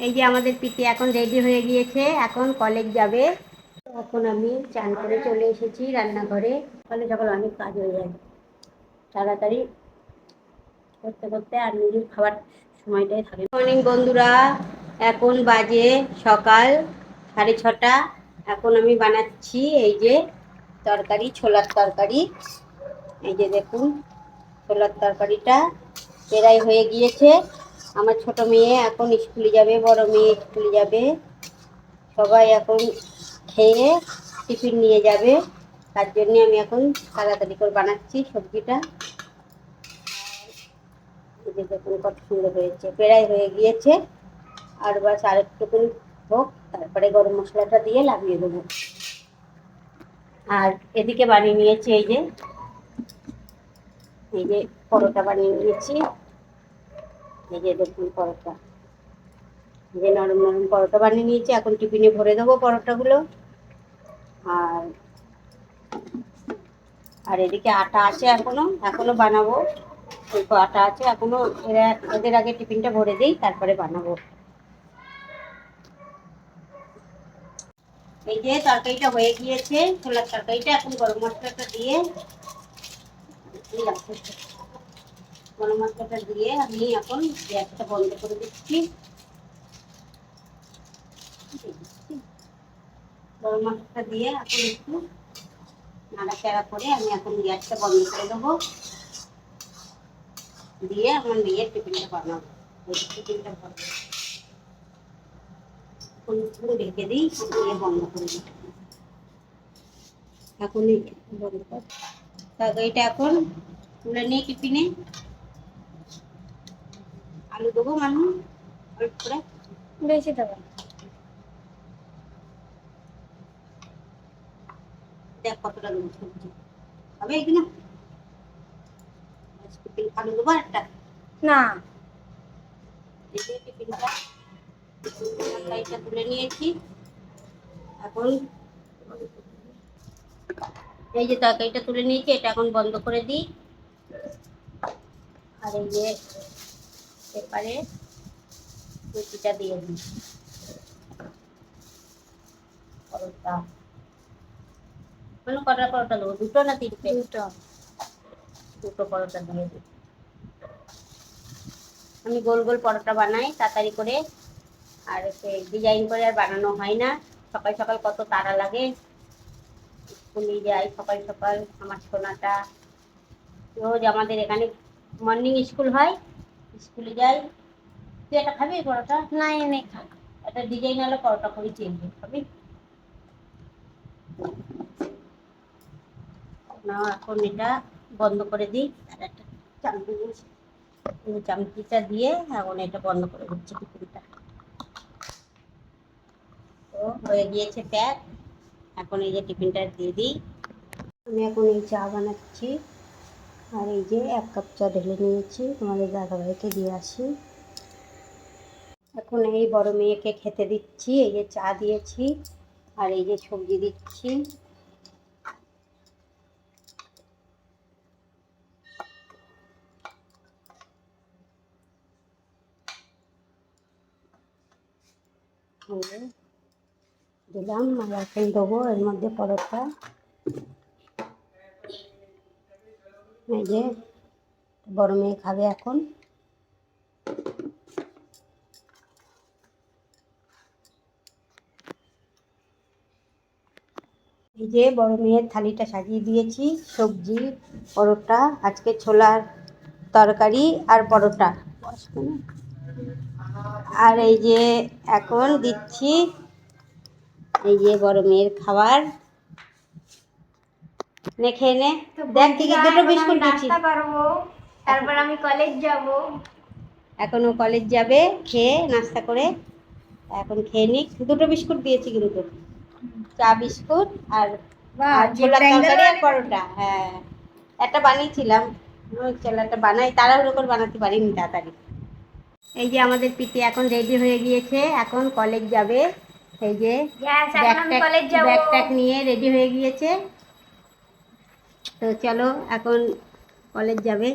এই যে আমাদের পিতে এখন রেডি হয়ে গিয়েছে, এখন কলেজ যাবে। এখন আমি চান করে চলে এসেছি রান্নাঘরে। সকালে সকাল অনেক কাজ হয়ে যায়, তাড়াতাড়ি করতে করতে আর নিজের খাবার সময়টাই থাকে। মর্নিং বন্ধুরা, এখন বাজে সকাল 6:30। এখন আমি বানাচ্ছি এই যে তরকারি, ছোলার তরকারি। এই যে দেখুন, ছোলার তরকারিটা প্রায় হয়ে গিয়েছে। আমার ছোট মেয়ে এখন স্কুলে যাবে, বড় মেয়ে স্কুলে যাবে, সবাই এখন খেয়ে টিফিন নিয়ে যাবে। তার জন্য আমি এখন তাড়াতাড়ি করে বানাচ্ছি সবজিটা। এই যে দেখুন কত সুন্দর হয়েছে, প্রায় হয়ে গিয়েছে। আর বাস আরেকটুকুন হোক, তারপরে গরম মশলাটা দিয়ে লাগিয়ে দেবো। আর এদিকে বানিয়ে নিয়েছি এই যে পরোটা বানিয়ে নিয়েছি। এই যে দেখুন পরোটা, যে নরম নরম পরোটা বানিয়ে নিয়েছি। এখন টিফিনে ভরে দেবো পরোটাগুলো। আর আর এদিকে আটা আছে, এখনো বানাবো। অল্প আটা আছে এখনো, এদের আগে টিফিনটা ভরে দিই, তারপরে বানাবো। এই যে তরকারিটা হয়ে গিয়েছে, ছোলার তরকারিটা। এখন গরম মশলাটা দিয়ে আমি এখন গ্যাসটা বন্ধ করে দিচ্ছি। গরম মশলাটা দিয়ে এখন একটু নাড়াচাড়া করে আমি এখন গ্যাসটা বন্ধ করে দেবো। দিয়ে আমার মেয়ের টিফিনটা বানাবো। টিফিনটা পুরো ঢেকে দিই, দিয়ে বন্ধ করে দিই। এখনই বন্ধ কর। তরকারিটা এখন তুলে নিয়ে টিফিনে আলু দেবো, অল্প করে, বেশি দেবো। দেখ কতটা দেবো সবজি হবে কিনা। আলু দেবো একটা না। টিফিনটা তুলে নিয়েছি। এখন এই যে তরকারিটা তুলে নিয়েছি, এটা এখন বন্ধ করে দিই। আর এই যে পেপারে রুটিটা দিয়ে দিই। পরোটা কটা পরোটা দেবো? দুটো না তিনটে? দুটো পরোটা দিয়ে দিই। আমি গোল গোল পরোটা বানাই তাড়াতাড়ি করে, আর ডিজাইন করে আর বানানো হয় না। সকাল সকাল কত তাড়া লাগে, স্কুলে যাই সকাল সকাল। আমার সোনাটা রোজ আমাদের এখানে মর্নিং স্কুল হয়, স্কুলে যাই। তুই এটা খাবি পরোটা? না, এনে খা। একটা ডিজাইন হলো পরোটা করে চেঞ্জ খাবি না। এখন এটা বন্ধ করে দিই। আর একটা চামচিটা দিয়ে এখন এটা বন্ধ করে দিচ্ছি টিফিনটা। তো হয়ে গিয়েছে প্যাক। এখন এই যে টিফিনটা দিয়ে দিই। আমি এখন এই চা বানাচ্ছি, আর এই যে 1 কাপ চা ঢেলে নিয়েছি, তোমাদের দাদাভাইকে দিয়ে আসি। এখন এই বড় মেয়েকে খেতে দিচ্ছি। এই যে চা দিয়েছি, আর এই যে সবজি দিচ্ছি। দিলাম, আর এখন দেবো এর মধ্যে পরোটা। এই যে বড় মেয়ে খাবে এখন। এই যে বড় মেয়ের থালিটা সাজিয়ে দিয়েছি, সবজি, পরোটা, আজকে ছোলার তরকারি আর পরোটা। আর এই যে এখন দিচ্ছি এই যে বড় মেয়ের খাবার। নে খেয়ে নে। দেখ দিকে দুটো বিস্কুট দিচ্ছি। তারপর আমি কলেজ যাব। এখন ও কলেজ যাবে খেয়ে নাস্তা করে। এখন খেয়ে নিক। দুটো বিস্কুট দিয়েছি কিন্তু, চা বিস্কুট আর ছোলার তরকারি আর পরোটা। হ্যাঁ, একটা বানিয়েছিলাম, চলো একটা বানাই। তাড়াহুড়ো করে বানাতে পারিনি তাড়াতাড়ি। এই যে আমাদের পিতে এখন রেডি হয়ে গিয়েছে, এখন কলেজ যাবে। এই যে ব্যাগ ট্যাগ নিয়ে রেডি হয়ে গিয়েছে। তো চলো এখন কলেজ যাবে।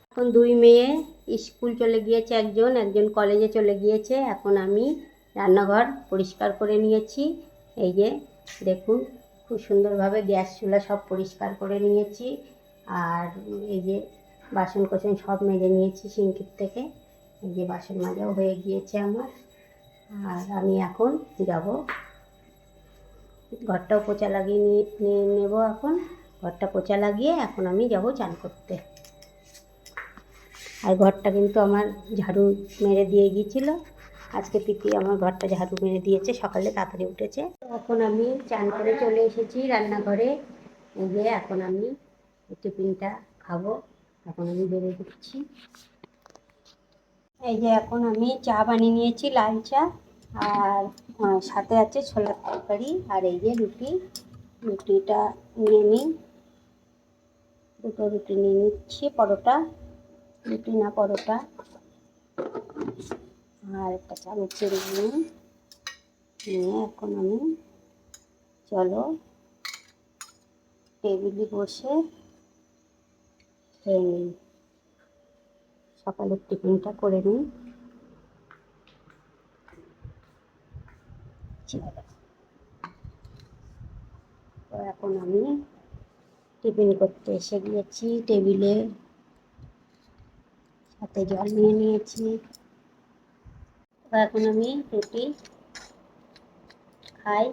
এখন 2 মেয়ে স্কুল চলে গিয়েছে, একজন একজন কলেজে চলে গিয়েছে। এখন আমি রান্নাঘর পরিষ্কার করে নিয়েছি। এই যে দেখুন, খুব সুন্দরভাবে গ্যাস চুলা সব পরিষ্কার করে নিয়েছি। আর এই যে বাসন কোসন সব মেজে নিয়েছি সিঙ্কের থেকে। এই যে বাসন মাজাও হয়ে গিয়েছে আমার। আর আমি এখন যাব, ঘরটাও পোছা লাগিয়ে নিয়ে নেব। এখন ঘরটা পোছা লাগিয়ে এখন আমি যাব চান করতে। আর ঘরটা কিন্তু আমার ঝাড়ু মেরে দিয়ে গিয়েছিলো। আজকে পিপি আমার ঘরটা ঝাড়ু মেরে দিয়েছে, সকালে তাড়াতাড়ি উঠেছে। এখন আমি চান করে চলে এসেছি রান্নাঘরে। এই যে এখন আমি টিফিনটা খাবো, এখন আমি বেরিয়ে দিচ্ছি। এই যে এখন আমি চা বানিয়ে নিয়েছি, লাল চা। আর সাথে আছে ছোলার তরকারি। আর এই যে রুটিটা নিয়ে নিই, দুটো রুটি নিয়ে নিচ্ছি, পরোটা, রুটি না পরোটা। আর একটা চামচের নিয়ে এখন আমি চলো টেবিলে বসে খেয়ে নিই, সকালের টিফিনটা করে নিই। তো এখন আমি টিফিন করতে এসে গিয়েছি টেবিলে, সাথে জল নিয়ে নিয়েছি। তো এখন আমি রুটি খাই,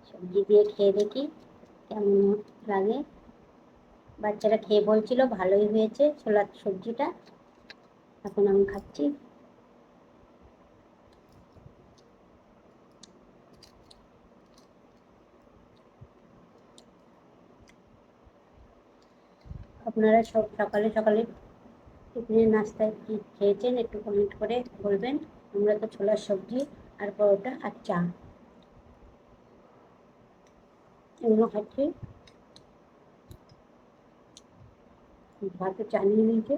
সবজি দিয়ে খেয়ে দেখি কেমন লাগে। বাচ্চারা খেয়ে বলছিল ভালোই হয়েছে ছোলার সবজিটা। এখন আমি খাচ্ছি। আপনারা সব সকালে সকালে টিফিনের নাস্তায় কী খেয়েছেন একটু কমেন্ট করে বলবেন। আমরা তো ছোলার সবজি আর পরোটা আর চা এগুলো খাচ্ছি। ভাতে চা নিয়ে নিয়েছে।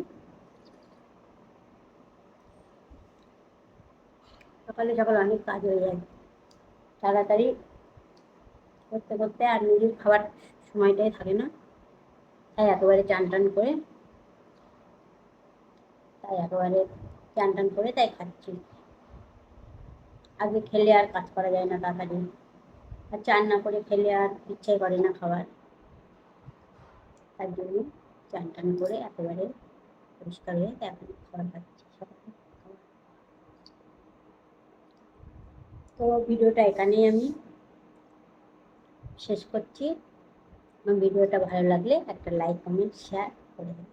সকালে সকালে অনেক কাজ হয়ে যায়, তাড়াতাড়ি করতে করতে আর নিজের খাবার সময়টাই থাকে না। তাই একেবারে চান টান করে তাই খাচ্ছি। আগে খেলে আর কাজ করা যায় না তাড়াতাড়ি, আর চান না করে খেলে আর ইচ্ছে করে না খাবার। তার জন্য চান টান করে একেবারে পরিষ্কার হয়ে এখন খাবার খাচ্ছি। তো ভিডিওটা এখানেই আমি শেষ করছি। ভিডিওটা ভালো লাগলে একটা লাইক কমেন্ট শেয়ার করে দেবেন।